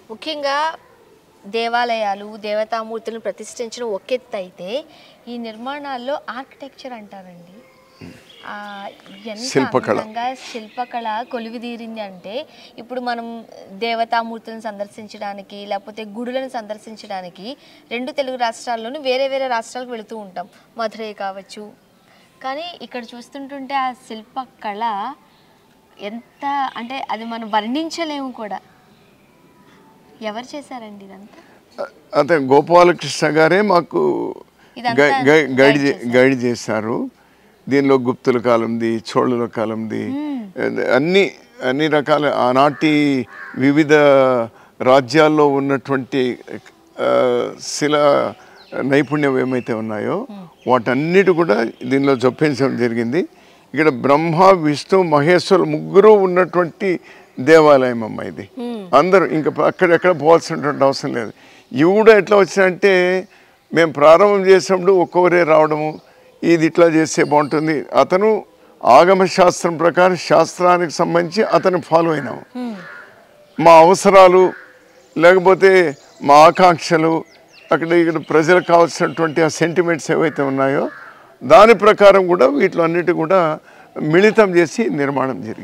ముఖ్యంగా దేవాలయాలు, దేవతామూర్తులను ప్రతిష్ఠించడం ఒక ఎత్తు అయితే, ఈ నిర్మాణాల్లో ఆర్కిటెక్చర్ అంటారండి. ఎంత అందంగా శిల్పకళ కొలువిదీరింది అంటే, ఇప్పుడు మనం దేవతామూర్తులను సందర్శించడానికి లేకపోతే గుడులను సందర్శించడానికి 2 తెలుగు రాష్ట్రాల్లోనూ వేరే వేరే రాష్ట్రాలకు వెళుతూ ఉంటాం. మధురై కావచ్చు. కానీ ఇక్కడ చూస్తుంటుంటే ఆ శిల్పకళ ఎంత అంటే అది మనం వర్ణించలేము కూడా. ఎవరు చేశారండి ఇదంతా? అదే గోపాలకృష్ణ గారే మాకు గైడ్ చేశారు. దీనిలో గుప్తుల కాలంది, చోళుల కాలంది, అన్ని రకాల ఆనాటి వివిధ రాజ్యాల్లో ఉన్నటువంటి శిలా నైపుణ్యం ఏమైతే ఉన్నాయో వాటన్నిటి కూడా దీనిలో జొప్పించడం జరిగింది. ఇక్కడ బ్రహ్మ, విష్ణు, మహేశ్వరు ముగ్గురు ఉన్నటువంటి దేవాలయం అమ్మ ఇది. అందరూ ఇంకా అక్కడెక్కడ పోవాల్సినటువంటి అవసరం లేదు. ఇవి కూడా ఎట్లా వచ్చినాయంటే, మేము ప్రారంభం చేసినప్పుడు ఒక్కొక్కరే రావడము, ఇది ఇట్లా చేస్తే బాగుంటుంది. అతను ఆగమ శాస్త్రం ప్రకారం శాస్త్రానికి సంబంధించి అతను ఫాలో అయినాము. మా అవసరాలు లేకపోతే మా ఆకాంక్షలు, ఇక్కడ ప్రజలకు కావాల్సినటువంటి ఆ సెంటిమెంట్స్ ఏవైతే ఉన్నాయో దాని ప్రకారం కూడా వీటిలో అన్నిటి కూడా మిళితం చేసి నిర్మాణం జరిగింది.